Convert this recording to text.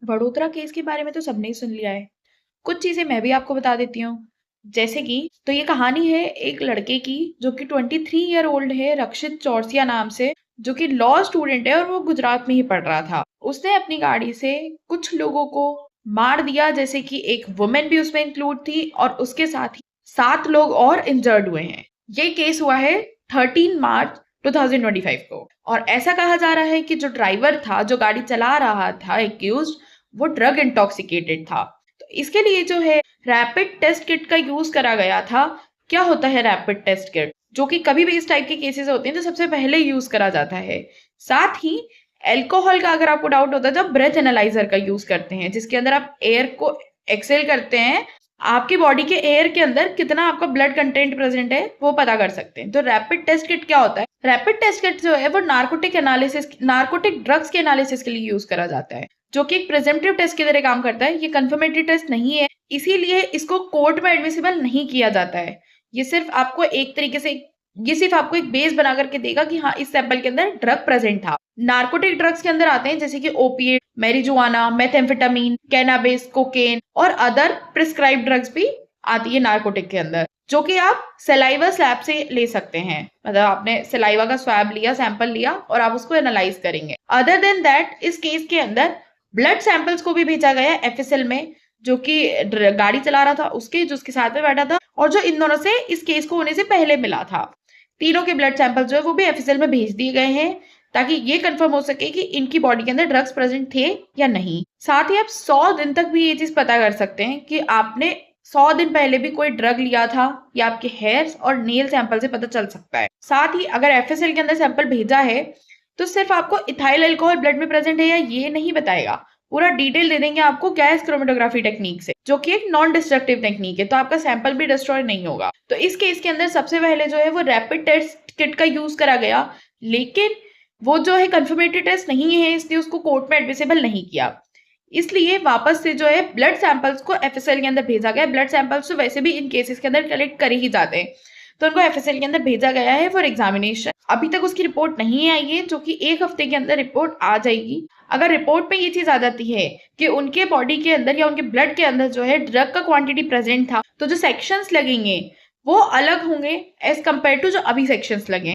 Vadodara case के बारे में तो सबने ही सुन लिया है। कुछ चीजें मैं भी आपको बता देती हूँ। जैसे कि तो ये कहानी है एक लड़के की जो कि 23 ईयर ओल्ड है, रक्षित चौरसिया नाम से, जो कि लॉ स्टूडेंट है और वो गुजरात में ही पढ़ रहा था। उसने अपनी गाड़ी से कुछ लोगों को मार दिया, जैसे कि एक वुमेन भी उसमें इंक्लूड थी, और उसके साथ ही 7 लोग और इंजर्ड हुए हैं। ये केस हुआ है 13 मार्च 2025 को। और ऐसा कहा जा रहा है कि जो ड्राइवर था, जो गाड़ी चला रहा था एक्यूज, वो ड्रग इंटॉक्सिकेटेड था। तो इसके लिए जो है रैपिड टेस्ट किट का यूज करा गया था। क्या होता है रैपिड टेस्ट किट? जो कि कभी भी इस टाइप के केसेस होते हैं तो सबसे पहले यूज करा जाता है। साथ ही एल्कोहल का अगर आपको डाउट होता है तो आप ब्रेथ एनालाइजर का यूज करते हैं, जिसके अंदर आप एयर को एक्सेल करते हैं, आपकी बॉडी के एयर के अंदर कितना आपका ब्लड कंटेंट प्रेजेंट है वो पता कर सकते हैं। तो रैपिड टेस्ट किट क्या होता है? रैपिड टेस्ट किट जो है वो नार्कोटिक ड्रग्स के एनालिसिस के लिए यूज करा जाता है, जो कि एक प्रिजेंटिव टेस्ट की तरह काम करता है। ये कंफर्मेटरी टेस्ट नहीं है, इसीलिए इसको कोर्ट में एडमिसिबल नहीं किया जाता है। ये सिर्फ आपको एक तरीके से ये सिर्फ आपको एक बेस बना करके देगा कि हाँ, इस सैंपल के अंदर ड्रग प्रेजेंट था। नार्कोटिक ड्रग्स के अंदर आते हैं जैसे कि ओपिएट, मैरिजुआना, मेथेम्फेटामीन, कैनाबिस, कोकेन और अदर प्रिस्क्राइब ड्रग्स भी आती है नार्कोटिक के अंदर, जो कि आप सलाइवा स्वैब से ले सकते हैं। मतलब आपने सलाइवा का स्वैब लिया, सैंपल लिया और आप उसको एनालाइज करेंगे। अदर देन दैट, इस केस के अंदर ब्लड सैंपल्स को भी भेजा गया एफएसएल में, जो कि गाड़ी चला रहा था उसके, जो उसके साथ में बैठा था और जो इन दोनों से इस केस को होने से पहले मिला था। तीनों के ब्लड सैंपल जो है वो भी एफएसएल में भेज दिए गए हैं, ताकि ये कंफर्म हो सके कि इनकी बॉडी के अंदर ड्रग्स प्रेजेंट थे या नहीं। साथ ही आप 100 दिन तक भी ये चीज पता कर सकते हैं कि आपने 100 दिन पहले भी कोई ड्रग लिया था, या आपके हेयर्स और नेल सैंपल से पता चल सकता है। साथ ही अगर एफएसएल के अंदर सैंपल भेजा है तो सिर्फ आपको इथाइल अल्कोहल ब्लड में प्रेजेंट है या ये नहीं बताएगा, पूरा डिटेल दे देंगे आपको गैस क्रोमेटोग्राफी टेक्निक से, जो कि एक नॉन डिस्ट्रक्टिव टेक्निक है, तो आपका सैंपल भी डिस्ट्रॉय नहीं होगा। तो इस केस के अंदर सबसे पहले जो है वो रैपिड टेस्ट किट का यूज करा गया, लेकिन वो जो है कंफर्मेटरी टेस्ट नहीं है, इसलिए उसको कोर्ट में एडमिसिबल नहीं किया। इसलिए वापस से जो है ब्लड सैंपल्स को एफएसएल के अंदर भेजा गया। ब्लड सैंपल्स तो वैसे भी इन केसेस के अंदर कलेक्ट करे ही जाते हैं, तो उनको एफएसएल के अंदर भेजा गया है फॉर एग्जामिनेशन। अभी तक उसकी रिपोर्ट नहीं आई है, जो कि 1 हफ्ते के अंदर रिपोर्ट आ जाएगी। अगर रिपोर्ट में ये चीज आ जाती है कि उनके बॉडी के अंदर या उनके ब्लड के अंदर जो है ड्रग का क्वांटिटी प्रेजेंट था, तो जो सेक्शंस लगेंगे वो अलग होंगे एज कम्पेयर टू जो अभी सेक्शंस लगे।